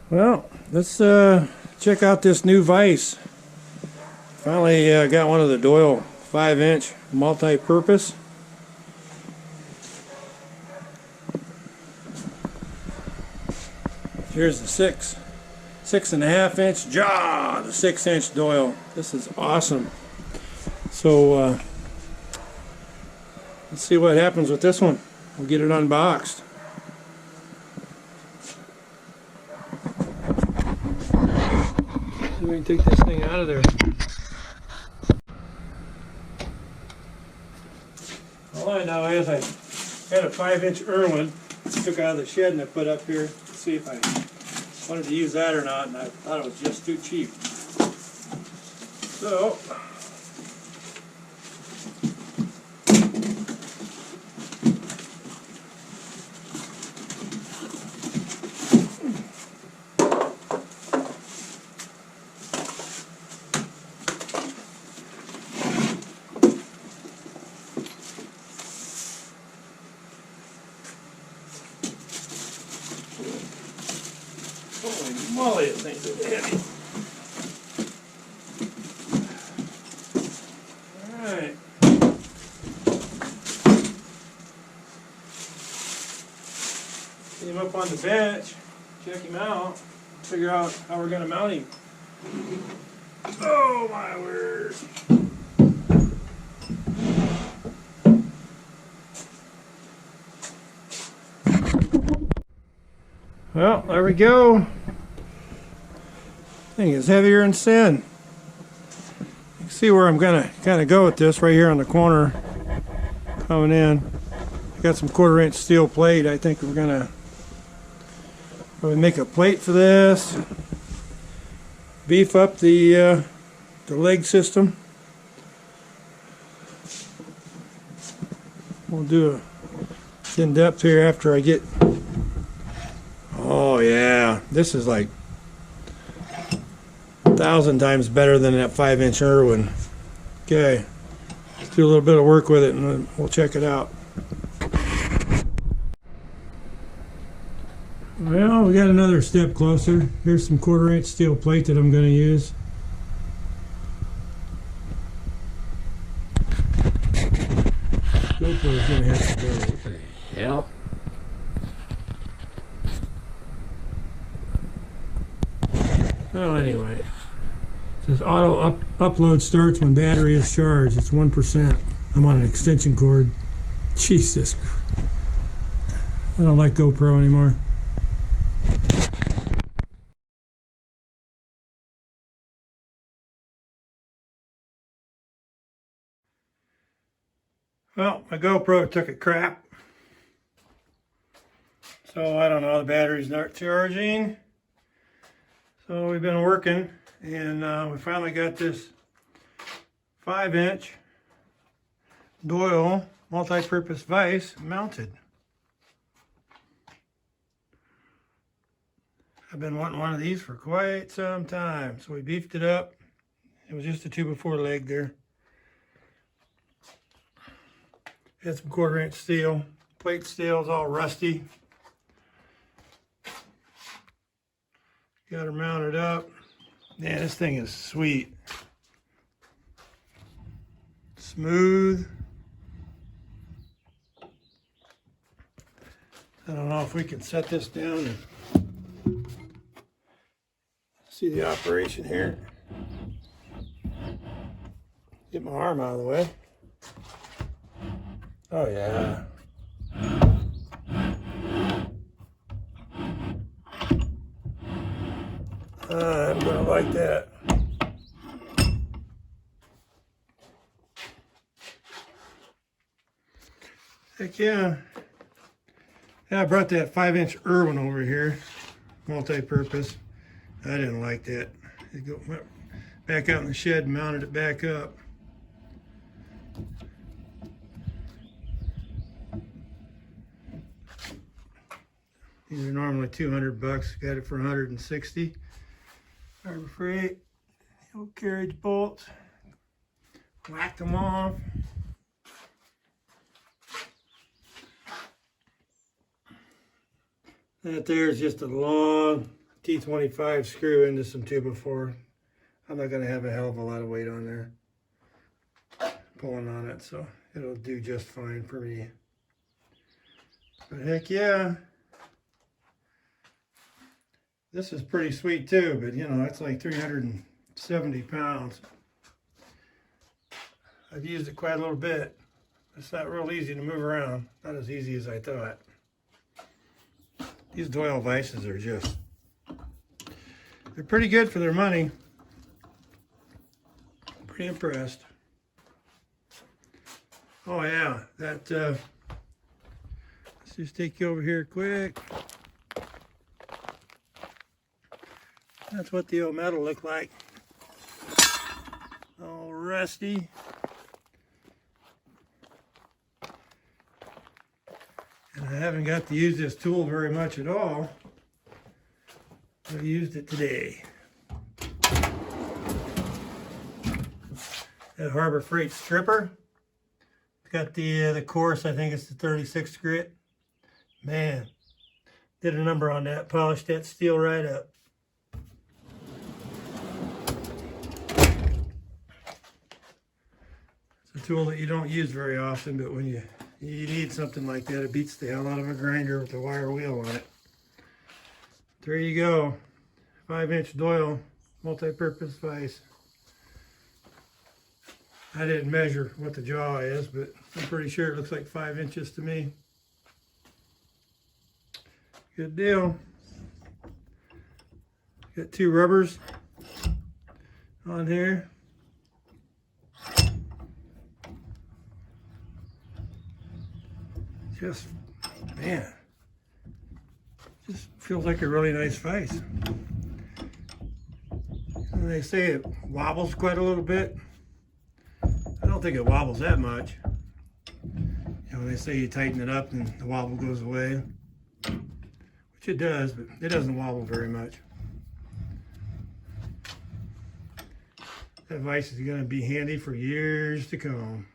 Well, let's check out this new vise. Finally got one of the Doyle 5-inch multi-purpose. Here's the 6.5-inch jaw, the 6-inch Doyle. This is awesome. So let's see what happens with this one. We'll get it unboxed. We can take this thing out of there. All I know is I had a 5-inch Irwin, took out of the shed and I put up here to see if I wanted to use that or not, and I thought it was just too cheap. So, holy moly, this thing's heavy. Alright. Get him up on the bench, check him out, figure out how we're going to mount him. Oh my word. Well, there we go. Thing is heavier than sin. You can see where I'm gonna kind of go with this right here on the corner coming in. I got some 1/4-inch steel plate. I think we're gonna probably make a plate for this. Beef up the leg system. We'll do a in depth here after I get. Oh yeah, this is like 1,000 times better than that 5-inch Irwin. Okay, let's do a little bit of work with it and then we'll check it out. Well, we got another step closer. Here's some 1/4-inch steel plate that I'm going to use. GoPro's going to have to go. What the hell? Well, anyway, it says auto upload starts when battery is charged. It's 1%. I'm on an extension cord. Jesus. I don't like GoPro anymore. Well, my GoPro took a crap. So I don't know, the battery's not charging. So we've been working, and we finally got this 5-inch Doyle multi-purpose vise mounted. I've been wanting one of these for quite some time, so we beefed it up. It was just a 2x4 leg there. Had some 1/4-inch steel. Plate steel is all rusty. Got her mounted up. Yeah, this thing is sweet. Smooth. I don't know if we can set this down and see the operation here. Get my arm out of the way. Oh yeah. I'm gonna like that. Heck yeah. Yeah, I brought that 5-inch Irwin over here, multi-purpose. I didn't like that. Went back out in the shed and mounted it back up. These are normally $200. Got it for 160. Harbor Freight. Old carriage bolts. Whacked them off. That there is just a long T25 screw into some 2x4. I'm not going to have a hell of a lot of weight on there pulling on it, so it'll do just fine for me. But heck yeah, this is pretty sweet too, but you know, it's like 370 pounds. I've used it quite a little bit. It's not real easy to move around, not as easy as I thought. These Doyle vices are just, they're pretty good for their money. Pretty impressed. Oh yeah, that, let's just take you over here quick. That's what the old metal looked like. All rusty. And I haven't got to use this tool very much at all. I used it today. That Harbor Freight stripper. It's got the course, I think it's the 36 grit. Man, did a number on that, polished that steel right up. It's a tool that you don't use very often, but when you need something like that, it beats the hell out of a grinder with a wire wheel on it. There you go, 5-inch Doyle multi-purpose vise. I didn't measure what the jaw is, but I'm pretty sure it looks like 5 inches to me. Good deal. Got 2 rubbers on here. Just, man, just feels like a really nice vise. And they say it wobbles quite a little bit. I don't think it wobbles that much. You know, they say you tighten it up and the wobble goes away, which it does, but it doesn't wobble very much. That vise is going to be handy for years to come.